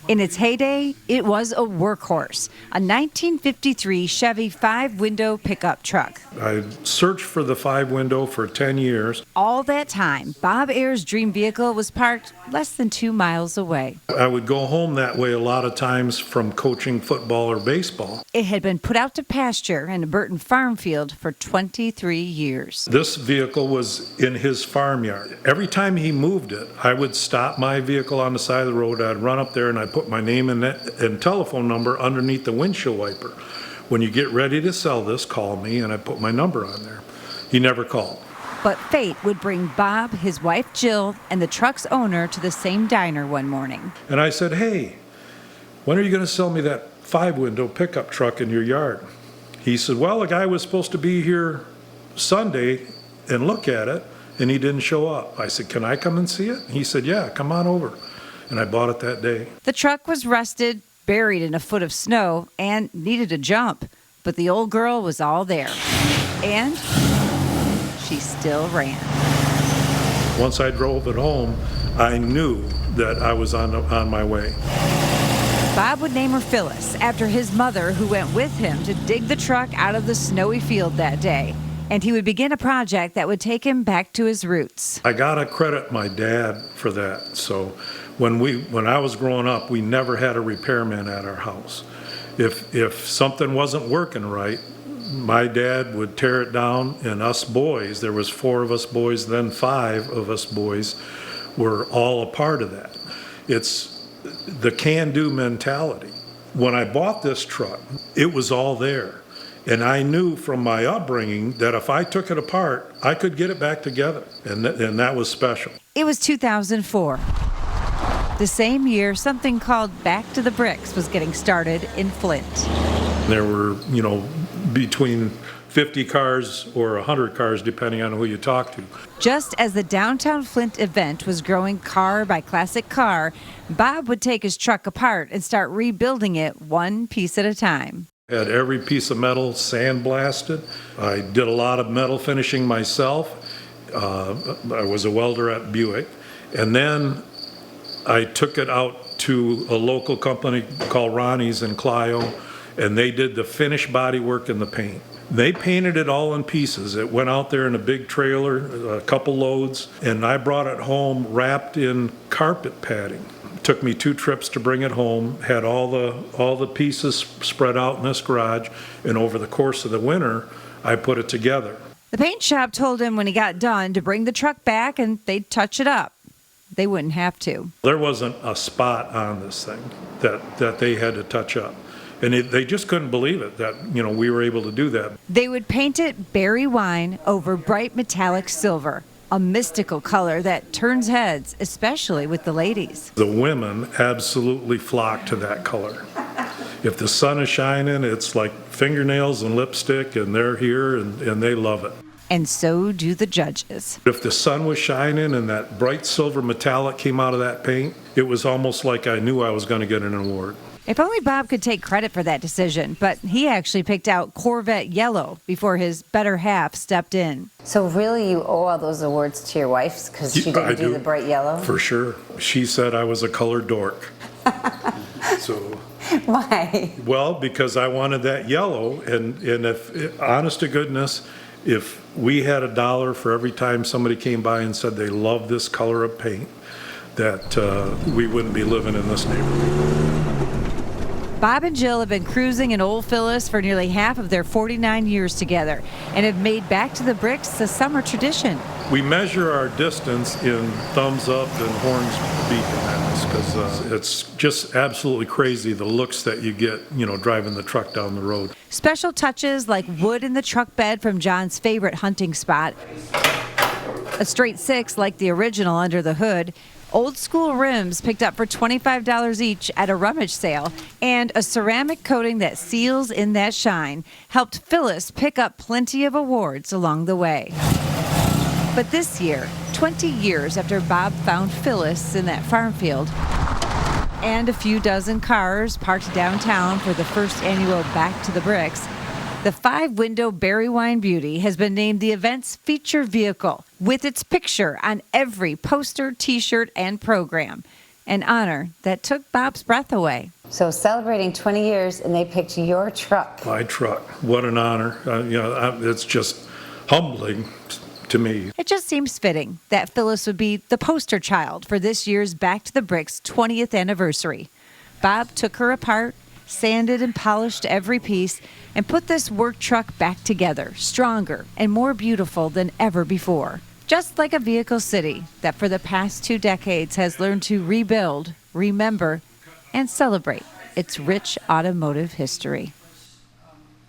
In its heyday, it was a workhorse, a 1953 Chevy 5-window pickup truck. I searched for the 5-window for 10 years. All that time, Bob Ayer's dream vehicle was parked less than 2 miles away. I would go home that way a lot of times from coaching football or baseball. It had been put out to pasture in a Burton farm field for 23 years. This vehicle was in his farmyard. Every time he moved it, I would stop my vehicle on the side of the road. I'd run up there and I'd put my name and telephone number underneath the windshield wiper. When you get ready to sell this, call me, and I put my number on there. He never called. But fate would bring Bob, his wife Jill, and the truck's owner to the same diner one morning. And I said, hey, when are you going to sell me that 5-window pickup truck in your yard? He said, well, the guy was supposed to be here Sunday and look at it, and he didn't show up. I said, can I come and see it? He said, yeah, come on over. And I bought it that day. The truck was rusted, buried in a foot of snow, and needed a jump. But the old girl was all there. And she still ran. Once I drove it home, I knew that I was on my way. Bob would name her Phyllis after his mother, who went with him to dig the truck out of the snowy field that day. And he would begin a project that would take him back to his roots. I gotta credit my dad for that. So when I was growing up, we never had a repairman at our house. If something wasn't working right, my dad would tear it down, and us boys, there was 4 of us boys, then 5 of us boys, were all a part of that. It's the can-do mentality. When I bought this truck, it was all there. And I knew from my upbringing that if I took it apart, I could get it back together. And that was special. It was 2004. The same year, something called Back to the Bricks was getting started in Flint. There were, between 50 cars or 100 cars, depending on who you talk to. Just as the downtown Flint event was growing car by classic car, Bob would take his truck apart and start rebuilding it one piece at a time. Had every piece of metal sandblasted. I did a lot of metal finishing myself. I was a welder at Buick. And then I took it out to a local company called Ronnie's in Clio, and they did the finished body work and the paint. They painted it all in pieces. It went out there in a big trailer, a couple loads, and I brought it home wrapped in carpet padding. Took me 2 trips to bring it home, had all the pieces spread out in this garage, and over the course of the winter, I put it together. The paint shop told him when he got done to bring the truck back and they'd touch it up. They wouldn't have to. There wasn't a spot on this thing that they had to touch up. And they just couldn't believe it that, we were able to do that. They would paint it berry wine over bright metallic silver, a mystical color that turns heads, especially with the ladies. The women absolutely flock to that color. If the sun is shining, it's like fingernails and lipstick, and they're here and they love it. And so do the judges. If the sun was shining and that bright silver metallic came out of that paint, it was almost like I knew I was going to get an award. If only Bob could take credit for that decision, but he actually picked out Corvette Yellow before his better half stepped in. So really you owe all those awards to your wife because she didn't do the bright yellow? For sure. She said I was a color dork. So why? Well, because I wanted that yellow, and if honest to goodness, if we had $1 for every time somebody came by and said they love this color of paint, that we wouldn't be living in this neighborhood. Bob and Jill have been cruising in Old Phyllis for nearly half of their 49 years together and have made Back to the Bricks a summer tradition. We measure our distance in thumbs up and horns beeping at us because it's just absolutely crazy the looks that you get, driving the truck down the road. Special touches like wood in the truck bed from John's favorite hunting spot, a straight 6 like the original under the hood, old school rims picked up for $25 each at a rummage sale, and a ceramic coating that seals in that shine helped Phyllis pick up plenty of awards along the way. But this year, 20 years after Bob found Phyllis in that farm field, and a few dozen cars parked downtown for the first annual Back to the Bricks, the 5-window Berry Wine Beauty has been named the event's feature vehicle, with its picture on every poster, T-shirt, and program. an honor that took Bob's breath away. So celebrating 20 years, and they picked your truck. My truck. What an honor. It's just humbling to me. It just seems fitting that Phyllis would be the poster child for this year's Back to the Bricks 20th anniversary. Bob took her apart, sanded and polished every piece, and put this work truck back together, stronger and more beautiful than ever before. Just like a vehicle city that for the past 2 decades has learned to rebuild, remember, and celebrate its rich automotive history.